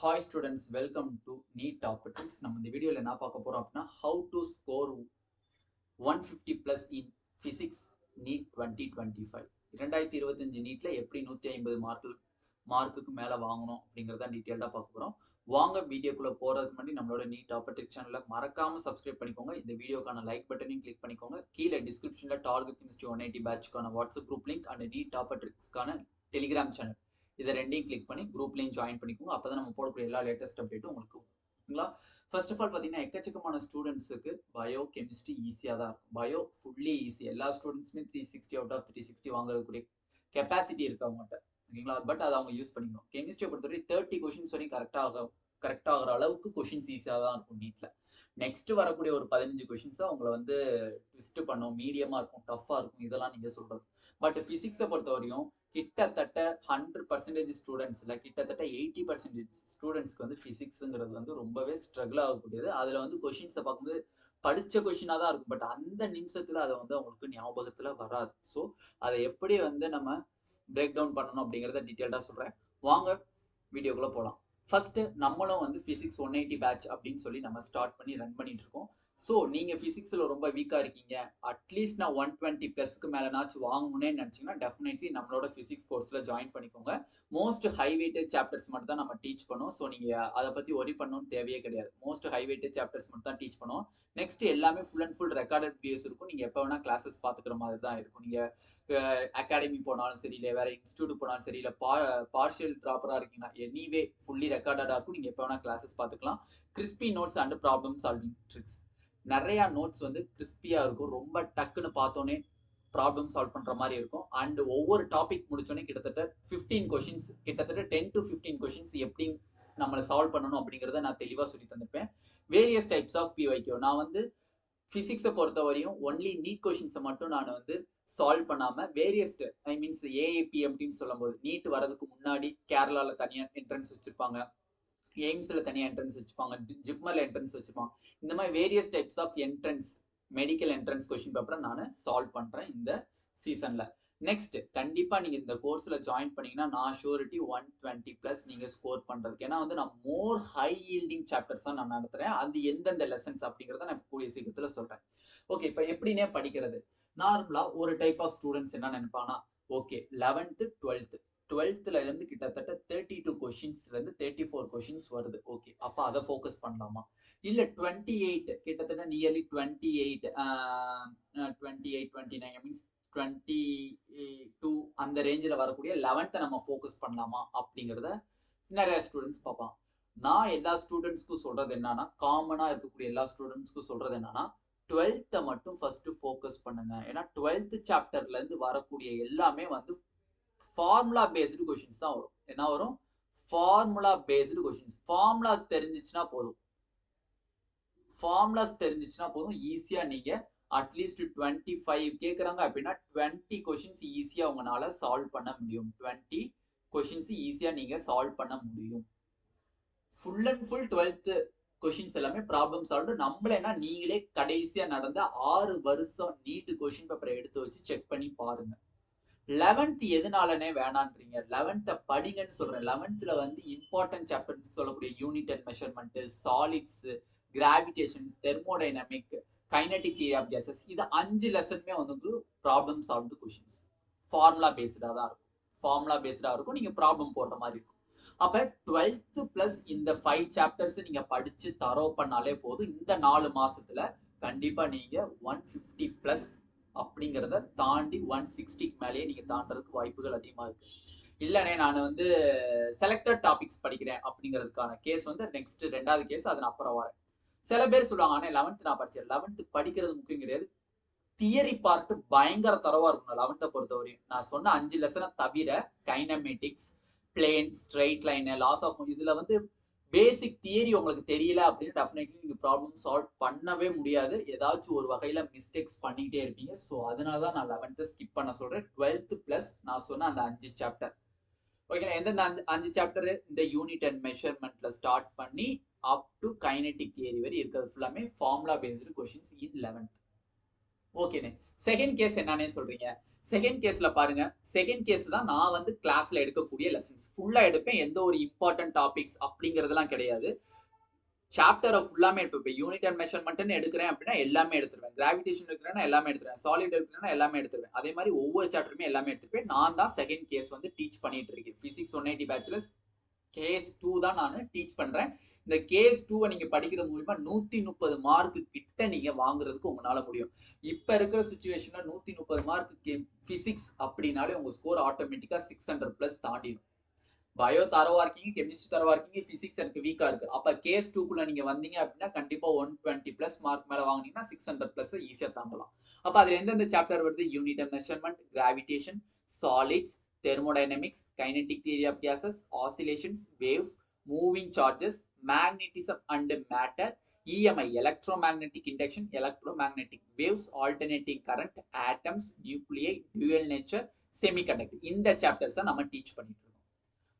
Hi students, welcome to NEET Topics. நம்ம இந்த வீடியோல என்ன பார்க்க போறோம் அப்படின்னா how to score 150 plus in physics NEET 2025. 2025 நீட்ல எப்படி 150 மார்க்குக்கு மேல வாங்கணும் அப்படிங்கறத டீடைலா பார்க்க போறோம். வாங்க வீடியோக்குள்ள போறதுக்கு முன்னாடி நம்மளோட NEET Topics சேனலை மறக்காம சப்ஸ்கிரைப் பண்ணிக்கோங்க. இந்த வீடியோக்கான லைக் பட்டனையும் கிளிக் பண்ணிக்கோங்க. கீழே டிஸ்கிரிப்ஷன்ல டார்கெட் கெமிஸ்ட்ரி 180 பேட்ச்க்கான WhatsApp group link and NEET Topicsக்கான டெலிகிராம் சேனல் இதை ரெண்டையும் கிளிக் பண்ணி குரூப்லையும் ஜாயின் பண்ணிக்கோங்க. அப்பதான் நம்ம போடக்கூடிய எல்லா லேட்டஸ்ட் அப்டேட்டும் உங்களுக்கு ஓகேங்களா. ஃபர்ஸ்ட் ஆஃப் ஆல் பார்த்தீங்கன்னா எக்கச்சக்கமான ஸ்டூடெண்ட்ஸுக்கு பயோ கெமிஸ்ட்ரி ஈஸியாக தான் இருக்கும். Bio fully easy. எல்லா ஸ்டூடெண்ட்ஸுமே 360 அவுட் ஆஃப் 360 வாங்கக்கூடிய கெப்பாசிட்டி இருக்கு அவங்ககிட்ட ஓகேங்களா. பட் அதை அவங்க யூஸ் பண்ணிக்கணும். கெமிஸ்ட்ரியை பொறுத்தவரை 30 கொஷின்ஸ் வரையும் கரெக்டாக ஆகிற அளவுக்கு கொஷின்ஸ் ஈஸியாக தான் இருக்கும் நீட்டில். நெக்ஸ்ட் வரக்கூடிய ஒரு 15 கொஷின்ஸ் அவங்களை வந்து ட்விஸ்ட் பண்ணும், மீடியமாக இருக்கும், டஃப்பாக இருக்கும், இதெல்லாம் நீங்கள் சொல்கிறது. பட் ஃபிசிக்ஸை பொறுத்த வரையும் கிட்டத்தட்ட 100% ஸ்டூடெண்ட்ஸ்ல கிட்டத்தட்ட 80% ஸ்டூடெண்ட்ஸ்க்கு வந்து பிசிக்ஸ்ங்கிறது வந்து ரொம்பவே ஸ்ட்ரகிள் ஆகக்கூடியது. அதுல வந்து கொஷின்ஸை பார்க்கும்போது படிச்ச கொஷினா தான் இருக்கும். பட் அந்த நிமிஷத்துல அதை வந்து அவங்களுக்கு ஞாபகத்துல வராது. ஸோ அதை எப்படி வந்து நம்ம பிரேக் டவுன் பண்ணணும் அப்படிங்கிறத டீட்டெயில்டா சொல்றேன். வாங்க வீடியோக்குள்ள போகலாம். ஃபர்ஸ்ட் நம்மளும் வந்து பிசிக்ஸ் 180 பேட்ச் அப்படின்னு சொல்லி நம்ம ஸ்டார்ட் பண்ணி ரன் பண்ணிட்டு இருக்கோம். ஸோ நீங்க பிசிக்ஸ்ல ரொம்ப வீக்கா இருக்கீங்க, அட்லீஸ்ட் நான் 120 பிளஸ்க்கு மேலனாச்சும் வாங்கணும்னு நினைச்சீங்கன்னா டெஃபினெட்லி நம்மளோட பிசிக்ஸ் கோர்ஸ்ல ஜாயின் பண்ணிக்கோங்க. மோஸ்ட் ஹை வெயிட்டட் சாப்டர்ஸ் மட்டும் தான் நம்ம டீச் பண்ணுவோம். ஸோ நீங்க அதை பத்தி ஒரி பண்ணணும்னு தேவையே கிடையாது. மோஸ்ட் ஹை வெயிட்டட் சாப்டர்ஸ் மட்டும் தான் டீச் பண்ணுவோம். நெக்ஸ்ட் எல்லாமே full and full recorded videos இருக்கும். நீங்க எப்போ வேணா கிளாஸஸ் பாத்துக்கிற மாதிரி தான் இருக்கும். நீங்க அகாடமி போனாலும் சரி, இல்லை வேற இன்ஸ்டியூட் போனாலும் சரி, இல்லை பார்ஷியல் ட்ராப்பரா இருக்கீங்கன்னா எனிவே ஃபுல்லி ரெக்கார்டடா இருக்கும். நீங்க எப்போ வேணா கிளாஸஸ் பார்த்துக்கலாம். Crispy notes and problem solving tricks, நிறைய நோட்ஸ் வந்து கிறிஸ்பியா இருக்கும். ரொம்ப டக்குன்னு பார்த்தோன்னே ப்ராப்ளம் சால்வ் பண்ற மாதிரி இருக்கும். அண்ட் ஒவ்வொரு டாபிக் முடிச்சோன்னே கிட்டத்தட்ட 15 கொஷின்ஸ், கிட்டத்தட்ட 10 to 15 கொஷின்ஸ் எப்படி நம்மளை சால்வ் பண்ணணும் அப்படிங்கிறத நான் தெளிவா சொல்லி தந்திருப்பேன். Various types of PYQ. நான் வந்து பிசிக்ஸை பொறுத்த வரையும் ஒன்லி நீட் கொஷின்ஸை மட்டும் நான் வந்து சால்வ் பண்ணாம வேரியஸ் ஐ மீன்ஸ் ஏஏபி அப்படின்னு சொல்லும் போது நீட் வரதுக்கு முன்னாடி கேரளால தனியா என்ட்ரன்ஸ் வச்சிருப்பாங்க, எய்ம்ஸ்ல தனியா என்ட்ரன்ஸ் வச்சுப்பாங்க, ஜிப்மர்ல என்ட்ரன்ஸ் வச்சுப்பாங்க. இந்த மாதிரி various types of entrance, medical entrance question பேப்பரை நான் சால்வ் பண்றேன் இந்த சீசன்ல. நெக்ஸ்ட் கண்டிப்பா நீங்க இந்த கோர்ஸ்ல ஜாயின் பண்ணீங்கன்னா நான் ஷூரிட்டி 120 பிளஸ் நீங்க ஸ்கோர் பண்றதுக்கு. ஏன்னா வந்து நான் மோர் ஹை யீல்டிங் சாப்டர்ஸ் தான் நான் நடத்துறேன். அது எந்தெந்த லெசன்ஸ் அப்படிங்கிறத நான் கூடிய சீக்கிரத்துல சொல்றேன். ஓகே, இப்போ எப்படின்னே படிக்கிறது. நார்மலா ஒரு டைப் ஆஃப் ஸ்டூடெண்ட்ஸ் என்ன நினைப்பாங்கன்னா, ஓகே 11th 12th இருந்து கிட்டத்தட்ட 32 கொஷின்ஸ்ல இருந்து 34 கொஷின்ஸ் வருது. ஓகே, அப்ப அதை ஃபோக்கஸ் பண்ணலாமா? இல்ல 28 கிட்டத்தட்ட நியர்லி 28 29 மீன்ஸ் 22 அந்த ரேஞ்சில் வரக்கூடிய 11th நம்ம ஃபோக்கஸ் பண்ணலாமா அப்படிங்கிறத நிறைய ஸ்டூடெண்ட்ஸ் பார்ப்பாங்க. நான் எல்லா ஸ்டூடெண்ட்ஸ்க்கும் சொல்றது என்னன்னா, காமனா இருக்கக்கூடிய எல்லா ஸ்டூடெண்ட்ஸ்க்கும் சொல்றது என்னன்னா, 12th மட்டும் ஃபர்ஸ்ட் ஃபோக்கஸ் பண்ணுங்க. ஏன்னா 12th சாப்டர்ல இருந்து வரக்கூடிய எல்லாமே வந்து ஃபார்முலா பேஸ்டு கொஷின்ஸ் தான் வரும். என்ன வரும்? Formula based questions. ஃபார்முலாஸ் தெரிஞ்சிச்சுன்னா போதும், ஈஸியா நீங்க அட்லீஸ்ட் 25 கேட்குறாங்க அப்படின்னா 20 கொஷின்ஸ் ஈஸியா உங்களால சால்வ் பண்ண முடியும். 20 கொஷின்ஸ் ஈஸியா நீங்க சால்வ் பண்ண முடியும். Full and full 12th questions எல்லாமே ப்ராப்ளம் சால்வ். நம்மளேனா நீங்களே கடைசியா நடந்த 6 வருஷம் நீட் கொஷின் பேப்பரை எடுத்து வச்சு செக் பண்ணி பாருங்க. 11th எதனாலனே வேணான்றீங்க? 11th படிங்கன்னு சொல்றேன். 11th வந்து இம்பார்ட்டன்ட் சாப்டர்ஸ் சொல்லக்கூடிய unit and measurement, solids, gravitation, thermodynamic, kinetic theory of gases, இது 5 லெசனுமே வந்து ப்ராப்ளம் சால்வ்டு கொஷின்ஸ். ஃபார்முலா பேஸ்டா தான் இருக்கும். நீங்க ப்ராப்ளம் போடுற மாதிரி இருக்கும். அப்ப 12th பிளஸ் இந்த 5 சாப்டர்ஸ் நீங்க படிச்சு தரோ பண்ணாலே போதும். இந்த 4 மாசத்துல கண்டிப்பா நீங்க 150 பிளஸ் அப்படிங்கிறத தாண்டி 160க்கு மேலேயே நீங்க தாண்டறதுக்கு வாய்ப்புகள் அதிகமா இருக்கு. இல்லனே நான் வந்து செலக்டட் டாபிக்ஸ் படிக்கிறேன் அப்படிங்கிறதுக்கான கேஸ் வந்து நெக்ஸ்ட் 2வது கேஸ், அதை நான் அப்புறம் வரேன். சில பேர் சொல்லுவாங்க, ஆனா 11th நான் படிச்சேன். 11th படிக்கிறது முக்கியம் கிடையாது, தியரி பார்ட் பயங்கர தரவா இருக்கும் 11th பொறுத்தவரையும். நான் சொன்ன 5 லெசனை தவிர kinematics, plane, straight line, laws of, இதுல வந்து பேசிக் தியரி உங்களுக்கு தெரியல அப்படின்னு டெஃபினெட்லி நீங்க ப்ராப்ளம் சால்வ் பண்ணவே முடியாது. ஏதாச்சும் ஒரு வகையில மிஸ்டேக்ஸ் பண்ணிட்டே இருப்பீங்க. ஸோ அதனாலதான் நான் 11th ஸ்கிப் பண்ண சொல்றேன். 12th பிளஸ் நான் சொன்ன அந்த 5 சாப்டர் ஓகே. எந்தெந்த 5 சாப்டர்? இந்த யூனிட் அண்ட் மெஷர்மெண்ட்ல ஸ்டார்ட் பண்ணி அப் டு கைனடிக் தியரி வரை இருக்கிறது ஃபுல்லாமே ஃபார்முலா பேஸ்டு கொஷின்ஸ் இன் 11th. ஓகேண்ணே. செகண்ட் கேஸ் என்னன்னே சொல்றீங்க? செகண்ட் கேஸ்ல பாருங்க, செகண்ட் கேஸ் தான் நான் வந்து கிளாஸ்ல எடுக்கக்கூடிய லெசன்ஸ் ஃபுல்லா எடுப்பேன். எந்த ஒரு இம்பார்ட்டன்ட் டாபிக்ஸ் அப்படிங்கிறதுலாம் கிடையாது. சாப்டரை ஃபுல்லாமே எடுப்பேன். இப்போ யூனிட் அண்ட் மெஷர்மெண்ட்னு எடுக்கிறேன் அப்படின்னா எல்லாமே எடுத்துருவேன். கிராவிடேஷன் எடுக்கிறேன்னா எல்லாமே எடுத்துருவேன். சாலிட் எடுக்கிறேன்னா எல்லாமே எடுத்துருவேன். அதே மாதிரி ஒவ்வொரு சாப்டருமே எல்லாமே எடுத்துப்பேன். நான் தான் செகண்ட் கேஸ் வந்து டீச் பண்ணிட்டு இருக்கேன். பிசிக்ஸ் 180 பேச்சுலர்ஸ் கேஸ் 2 தான் நான் டீச் பண்றேன். இந்த கேஸ் 2 நீங்க படிக்கிறது மூலமா 130 மார்க் கிட்ட நீங்க வாங்குறதுக்கு உங்களால முடியும். இப்ப இருக்கிற சிச்சுவேஷன்ல 130 மார்க் பிசிக்ஸ் அப்படின்னாலே உங்க ஸ்கோர் ஆட்டோமேட்டிக்கா 600 பிளஸ் தாண்டிடும். பயோ தரவா இருக்கீங்க, கெமிஸ்ட்ரி தரவா இருக்கீங்க, பிசிக்ஸ் எனக்கு வீக்கா இருக்கு. அப்ப கேஸ் 2 நீங்க வந்தீங்க அப்படின்னா கண்டிப்பா 120 பிளஸ் மார்க் மேல வாங்கினீங்கன்னா 600 பிளஸ் ஈஸியா தாண்டலாம். அப்ப அதுல எந்தெந்த சாப்டர் வருது? Unit and measurement, gravitation, solids, thermodynamics, kinetic theory of gases, oscillations, waves, moving charges, magnetism and matter, EMI, electromagnetic induction, electromagnetic waves, alternating current, atoms, nuclei, dual nature, semiconductor. இந்த chapters நம்ம teach பண்ணிட்டு இருக்கோம்.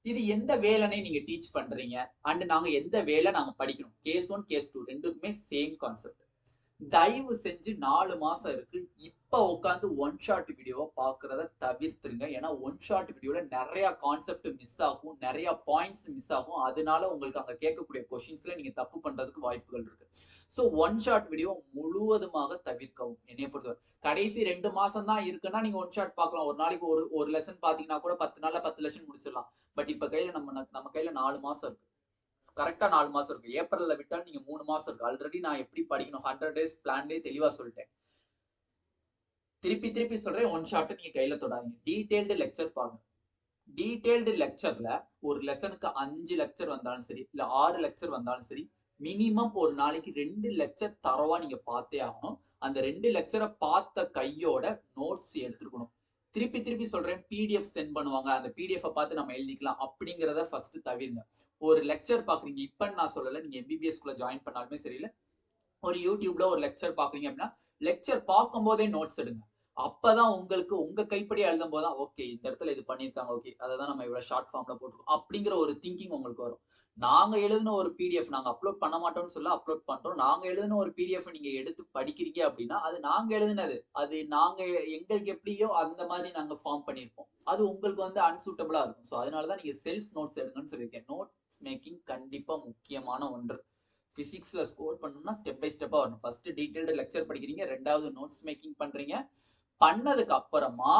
இது எந்த வேலைனை நீங்க teach பண்றீங்க and நாங்க எந்த வேலை நாங்க படிக்கணும்? கேஸ் 1 கேஸ் 2 ரெண்டுக்குமே சேம் கான்செப்ட். தயவு செஞ்சு 4 மாசம் இருக்கு, இப்ப உட்காந்து ஒன் ஷாட் வீடியோவை பாக்குறத தவிர்த்துருங்க. ஏன்னா ஒன் ஷாட் வீடியோல நிறைய கான்செப்ட் மிஸ் ஆகும், நிறைய பாயிண்ட்ஸ் மிஸ் ஆகும். அதனால உங்களுக்கு அங்க கேட்கக்கூடிய கொஸ்டின்ஸ்ல நீங்க தப்பு பண்றதுக்கு வாய்ப்புகள் இருக்கு. சோ ஒன் ஷாட் வீடியோ முழுவதுமாக தவிர்க்கவும். என்னைய பொறுத்தவரை கடைசி 2 மாசம் தான் இருக்குன்னா நீங்க ஒன் ஷாட் பார்க்கலாம். ஒரு நாளைக்கு ஒரு லெசன் பாத்தீங்கன்னா கூட 10 நாள்ல 10 லெசன் முடிச்சிடலாம். பட் இப்ப கையில நம்ம கையில 4 மாசம் இருக்கு. கரெக்டா 4 மாசம் இருக்கு. ஏப்ரல்ல விட்டா நீங்க 3 மாசம் இருக்கு. ஆல்ரெடி நான் எப்படி படிக்கணும் 100 டேஸ் பிளான்லயே தெளிவா சொல்லிட்டேன். திருப்பி சொல்றேன், ஒன் ஷாட் நீங்க கையில தொடாதீங்க. டீடைல்டு லெக்சர் பாருங்க. டீடைல்டு லெக்சர்ல ஒரு லெசனுக்கு 5 லெக்சர் வந்தாலும் சரி, இல்ல 6 லெக்சர் வந்தாலும் சரி, மினிமம் ஒரு நாளைக்கு 2 லெக்சர் தரவா நீங்க பார்த்தே ஆகணும். அந்த 2 லெக்சரை பார்த்த கையோட நோட்ஸ் எடுத்துக்கணும். திருப்பி சொல்றேன், பிடிஎஃப் சென்ட் பண்ணுவாங்க, அந்த பிடிஎஃப் பார்த்து நம்ம எழுதிக்கலாம் அப்படிங்கிறத ஃபர்ஸ்ட் தவிருங்க. ஒரு லெக்சர் பாக்குறீங்க, இப்ப நான் சொல்லல, நீங்க எம்பிபிஎஸ் குள்ள ஜாயின் பண்ணாலுமே சரியில்லை, ஒரு யூடியூப்ல ஒரு லெக்சர் பாக்குறீங்க அப்படின்னா லெக்சர் பார்க்கும் போதே நோட்ஸ் எடுங்க. அப்பதான் உங்களுக்கு உங்க கைப்படி எழுதும் போதுதான் ஓகே இந்த இடத்துல இது பண்ணிருக்காங்க, ஓகே அதான் நம்ம இவ்வளவு ஷார்ட் ஃபார்ம்ல போட்டுருக்கோம் அப்படிங்கிற ஒரு திங்கிங் உங்களுக்கு வரும். நாங்க எழுதின ஒரு பிடிஎஃப் நாங்க அப்லோட் பண்ண மாட்டோம்னு சொல்ல அப்லோட் பண்றோம். நாங்க எழுதின ஒரு பிடிஎஃப் நீங்க எடுத்து படிக்கிறீங்க அப்படின்னா அது நாங்க எழுதினது, அது நாங்க எங்களுக்கு எப்படியோ அந்த மாதிரி நாங்க ஃபார்ம் பண்ணிருப்போம். அது உங்களுக்கு வந்து அன்சூட்டபிளா இருக்கும். ஸோ அதனாலதான் நீங்க செல்ஃப் நோட்ஸ் எடுங்கன்னு சொல்லியிருக்கேன். நோட்ஸ் மேக்கிங் கண்டிப்பா முக்கியமான ஒன்று. பிசிக்ஸ்ல ஸ்கோர் பண்ணணும்னா ஸ்டெப் பை ஸ்டெப்பா வரணும். ஃபர்ஸ்ட் டீடைல்டு லெக்சர் படிக்கிறீங்க, ரெண்டாவது நோட்ஸ் மேக்கிங் பண்றீங்க. பண்ணதுக்கு அப்புறமா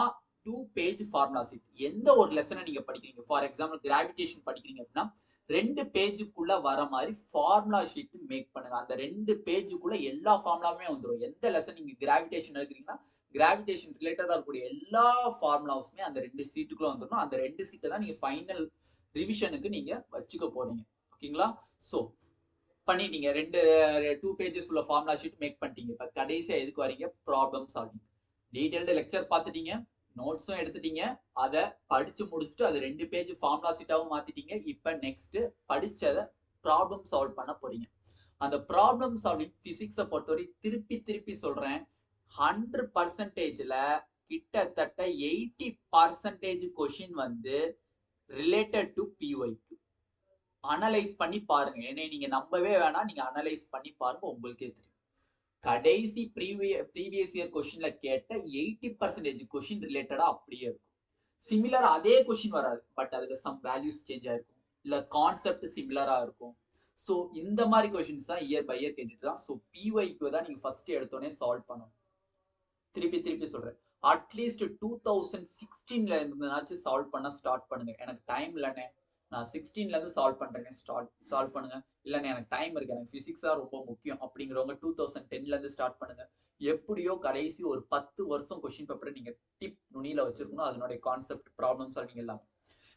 2 பேஜ் ஃபார்முலா ஷீட். எந்த ஒரு லெசனை நீங்க படிக்கிறீங்க, ஃபார் எக்ஸாம்பிள் கிராவிடேஷன் படிக்கிறீங்க அப்படின்னா 2 பேஜுக்குள்ள வர மாதிரி ஃபார்முலா ஷீட் மேக் பண்ணுங்க. அந்த 2 பேஜுக்குள்ள எல்லா ஃபார்முலாவுமே வந்துடும். எந்த லெசன் நீங்க கிராவிடேஷன் எடுக்கிறீங்கன்னா கிராவிடேஷன் ரிலேட்டடா இருக்கக்கூடிய எல்லா ஃபார்முலாவுமே அந்த 2 சீட்டுக்குள்ள வந்துடும். அந்த 2 சீட்டை தான் நீங்க ஃபைனல் ரிவிஷனுக்கு நீங்க வச்சுக்க போறீங்க. ஓகேங்களா? சோ பண்ணிட்டீங்க, 2 பேஜஸ் உள்ள ஃபார்முலா ஷீட் மேக் பண்ணிட்டீங்க. இப்ப கடைசியா எதுக்கு வரீங்க? Problem solving. டீடைல்டு லெக்சர் பார்த்துட்டீங்க, நோட்ஸும் எடுத்துட்டீங்க, அதை படிச்சு முடிச்சுட்டு அது 2 பேஜ் ஃபார்முலா ஷீட்டாவும் மாத்திட்டீங்க. இப்ப நெக்ஸ்ட் படிச்சதை ப்ராப்ளம் சால்வ் பண்ண போறீங்க. அந்த ப்ராப்ளம் சால்விங் பிசிக்ஸை பொறுத்தவரை திருப்பி சொல்றேன், 100%ல கிட்டத்தட்ட 80% கொஸ்டின் வந்து ரிலேட்டட் டு பிஒய்க்கு. அனலைஸ் பண்ணி பாருங்க. என்னை நீங்க நம்பவே வேணாம், நீங்க அனலைஸ் பண்ணி பாருங்க, உங்களுக்கே தெரியும். கடைசி ப்ரீவியஸ் இயர் கொஸ்டின்ல கேட்ட 80% கொஸ்டின் ரிலேட்டடா அப்படியே இருக்கும். சிமிலரா அதே கொஸ்டின் வராது, பட் அதுல சம் வேல்யூஸ் சேஞ்ச் ஆயிருக்கும், இல்ல கான்செப்ட் சிமிலரா இருக்கும். சோ இந்த மாதிரி கொஸ்டின்ஸ் தான் இயர் பை இயர் கேட்டுட்டு தான். சோ பிஒய்க்கு தான் நீங்க ஃபர்ஸ்ட் எடுத்தோடனே சால்வ் பண்ணணும். திருப்பி சொல்றேன், அட்லீஸ்ட் 2016ல இருந்துனாச்சும் சால்வ் பண்ண ஸ்டார்ட் பண்ணுங்க. எனக்கு டைம் இல்லைன்னு நான் 16ல இருந்து சால்வ் பண்றேன்னு சால்வ் பண்ணுங்க. இல்லைன்னு எனக்கு டைம் இருக்கு, எனக்கு பிசிக்ஸா ரொம்ப முக்கியம் அப்படிங்கிறவங்க 2010ல இருந்து ஸ்டார்ட் பண்ணுங்க. எப்படியோ கடைசி ஒரு 10 வருஷம் கொஸ்டின் பேப்பரை நீங்க டிப் நுனியில வச்சிருக்கணும், அதனுடைய கான்செப்ட், ப்ராப்ளம் சால்விங் எல்லாம்.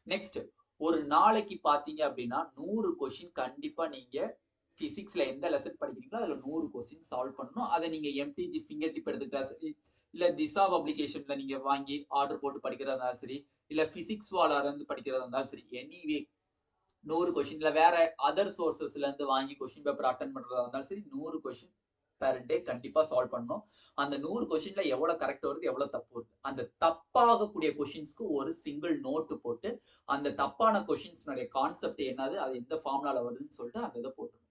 நெக்ஸ்ட், ஒரு நாளைக்கு பாத்தீங்க அப்படின்னா 100 கொஸ்டின் கண்டிப்பா நீங்க பிசிக்ஸ்ல எந்த லெசன் படிக்கிறீங்களோ அதுல 100 கொஸ்டின் சால்வ் பண்ணணும். அதை நீங்க எம்டிஜி ஃபிங்கர் டிப் எடுத்துக்கிட்டா சரி, இல்ல திசா பப்ளிகேஷன்ல நீங்க வாங்கி ஆர்டர் போட்டு படிக்கிறதா இருந்தாலும் சரி, இல்ல பிசிக்ஸ் வாலா இருந்து படிக்கிறதா இருந்தாலும் சரி, எனிவே 100 கொஸ்டின்ல வேற அதர் சோர்சஸ்ல இருந்து வாங்கி கொஸ்டின் பேப்பர் அட்டன் பண்றதா இருந்தாலும் சரி, 100 கொஸ்டின் பெர் டே கண்டிப்பா சால்வ் பண்ணணும். அந்த 100 கொஸ்டின்ல எவ்வளவு கரெக்ட் வருது, எவ்வளவு தப்பு வருது, அந்த தப்பாகக்கூடிய கொஸ்டின்ஸ்க்கு ஒரு சிங்கிள் நோட்டு போட்டு அந்த தப்பான கொஸ்டின்ஸ்னுடைய கான்செப்ட் என்னது, அது எந்த ஃபார்முலால வருதுன்னு சொல்லிட்டு அந்த இதை போட்டுருணும்.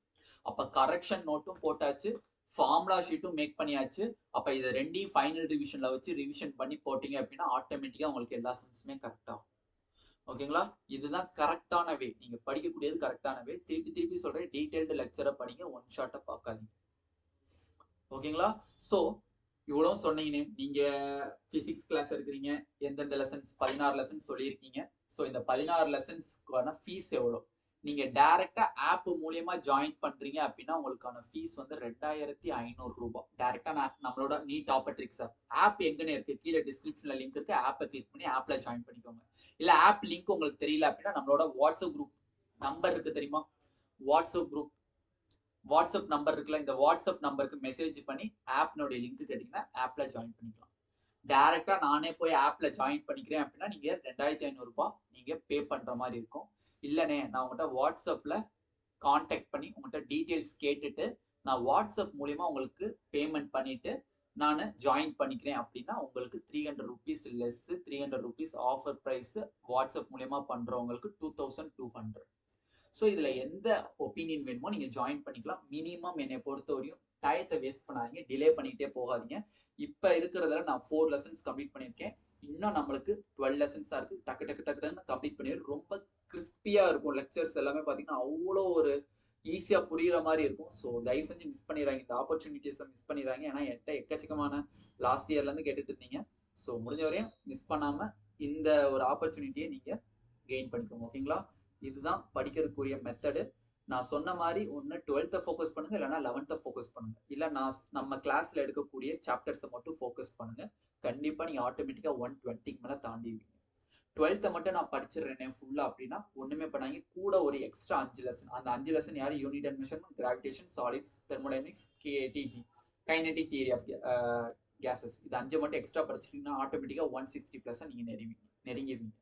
அப்ப கரெக்ஷன் நோட்டும் போட்டாச்சு, ஃபார்முலா ஷீட்டும் மேக் பண்ணியாச்சு. அப்ப இதை ரெண்டையும் ஃபைனல் ரிவிஷன்ல வச்சு ரிவிஷன் பண்ணி போட்டீங்க அப்படின்னா ஆட்டோமேட்டிக்கா உங்களுக்கு எல்லா சம்ஸுமே கரெக்ட் ஆகும். ஓகேங்களா? இதுதான் கரெக்டான வே. நீங்க படிக்கக்கூடியது கரெக்டான வே. திருப்பி திருப்பி சொல்றேன், டீடைல்டு லெக்சரை படிங்க, ஒன் ஷாட்டை பார்க்காதீங்க. ஓகேங்களா? ஸோ இவ்வளவு சொன்னீங்கன்னு நீங்க பிசிக்ஸ் கிளாஸ் எடுக்கிறீங்க, எந்தெந்த லெசன்ஸ் 16 லெசன்ஸ் சொல்லியிருக்கீங்க. ஸோ இந்த 16 லெசன்ஸ்க்கான ஃபீஸ் எவ்வளோ? நீங்க டைரக்டா ஆப் மூலியமா ஜாயின் பண்றீங்க அப்படின்னா உங்களுக்கான ஃபீஸ் வந்து 2500 ரூபாய். டைரக்டா நம்மளோட நீட் ஆப்பர்ட்ரிக்ஸ் ஆப் எங்கன்னு இருக்கு, கீழே டிஸ்கிரிப்ஷன்ல லிங்க் இருக்கு. ஆப்பை கிளிக் பண்ணி ஆப்ல ஜாயின் பண்ணிக்கோங்க. இல்ல ஆப் லிங்க் உங்களுக்கு தெரியல அப்படின்னா நம்மளோட வாட்ஸ்அப் குரூப் நம்பர் இருக்கு தெரியுமா? வாட்ஸ்அப் நம்பர் இருக்குல்ல, இந்த வாட்ஸ்அப் நம்பருக்கு மெசேஜ் பண்ணி ஆப்னுடைய லிங்க் கேட்டீங்கன்னா ஆப்ல ஜாயின் பண்ணிக்கலாம். டைரக்டா நானே போய் ஆப்ல ஜாயின் பண்ணிக்கிறேன் அப்படின்னா நீங்க 2500 ரூபாய் நீங்க பே பண்ற மாதிரி இருக்கும். இல்லனே நான் உங்கள்கிட்ட வாட்ஸ்அப்ல கான்டாக்ட் பண்ணி உங்கள்கிட்ட டீட்டெயில்ஸ் கேட்டுட்டு நான் வாட்ஸ்அப் மூலியமா உங்களுக்கு பேமெண்ட் பண்ணிட்டு நான் ஜாயின் பண்ணிக்கிறேன் அப்படின்னா உங்களுக்கு 300 rupees less, 300 rupees offer price. WhatsApp மூலியமா பண்றவங்களுக்கு 2200. ஸோ இதுல எந்த ஒப்பீனியன் வேணுமோ நீங்க ஜாயின் பண்ணிக்கலாம். மினிமம் என்னை பொறுத்தவரையும் டயத்தை வேஸ்ட் பண்ணாதீங்க, டிலே பண்ணிக்கிட்டே போகாதீங்க. இப்ப இருக்கிறதுல நான் 4 லெசன்ஸ் கம்ப்ளீட் பண்ணியிருக்கேன். இன்னும் நம்மளுக்கு 12 லெசன்ஸா இருக்கு. டக்கு டக்கு டக்குன்னு கம்ப்ளீட் பண்ணிடுறோம். ரொம்ப கிறிஸ்பியா இருக்கும் லெக்சர்ஸ் எல்லாமே பாத்தீங்கன்னா, அவ்வளோ ஒரு ஈஸியா புரியுற மாதிரி இருக்கும். ஸோ தயவு செஞ்சு மிஸ் பண்ணிடுறாங்க, இந்த ஆப்பர்ச்சுனிட்டிஸை மிஸ் பண்ணிடுறாங்க. ஏன்னா என்கிட்ட எக்கச்சக்கமான லாஸ்ட் இயர்ல இருந்து கேட்டுட்டு இருந்தீங்க. ஸோ முடிஞ்ச வரையும் மிஸ் பண்ணாம இந்த ஒரு ஆப்பர்ச்சுனிட்டியை நீங்க கெயின் பண்ணிக்கோங்க. ஓகேங்களா? இதுதான் படிக்கிறதுக்குரிய மெத்தடு. நான் சொன்ன மாதிரி ஒன்று 12th ஃபோக்கஸ் பண்ணுங்க, இல்லைன்னா 11th ஃபோக்கஸ் பண்ணுங்க. இல்லை நம்ம கிளாஸ்ல எடுக்கக்கூடிய சாப்டர்ஸை மட்டும் ஃபோக்கஸ் பண்ணுங்க. கண்டிப்பா நீங்க ஆட்டோமேட்டிக்கா 120க்கு மேல தாண்டிடுவீங்க. 12th மட்டும் நான் படிச்சிடுறேனே ஃபுல்லா அப்படின்னா ஒண்ணுமே பண்ணாங்க. கூட ஒரு எக்ஸ்ட்ரா 5 லெசன். அந்த 5 லெசன் யாரு? Unit and measurement, gravitation, solids, thermodynamics, KTG, kinetic theory of gases. இது 5 மட்டும் எக்ஸ்ட்ரா படிச்சிட்டீங்கன்னா ஆட்டோமேட்டிக்கா 160+ நீங்க நெருங்கிடுவீங்க.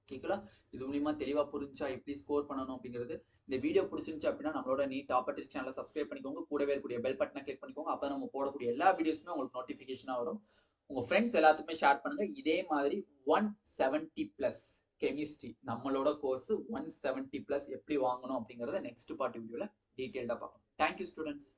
ஓகேங்களா? இது மூலியமா தெளிவா புரிஞ்சா எப்படி ஸ்கோர் பண்ணணும் அப்படிங்கிறது. இந்த வீடியோ பிடிச்சிருந்துச்சு அப்படின்னா நம்மளோட நீட் ஆப்பர்ட்ரிக்ஸ் சேனலை சப்ஸ்கிரைப் பண்ணிக்கோங்க. கூடவே இருக்கக்கூடிய பெல் பட்டனை கிளிக் பண்ணிக்கோங்க. அப்போ நம்ம போடக்கூடிய எல்லா வீடியோஸுமே உங்களுக்கு நோட்டிஃபிகேஷனா வரும். உங்க ஃப்ரெண்ட்ஸ் எல்லாத்துக்குமே ஷேர் பண்ணுங்க. இதே மாதிரி 170+ கெமிஸ்ட்ரி நம்மளோட கோர்ஸ் 170+ எப்படி வாங்கணும் அப்படிங்கறத நெக்ஸ்ட் பார்ட் வீடியோல டீடைல்டா பார்க்கலாம். Thank you students.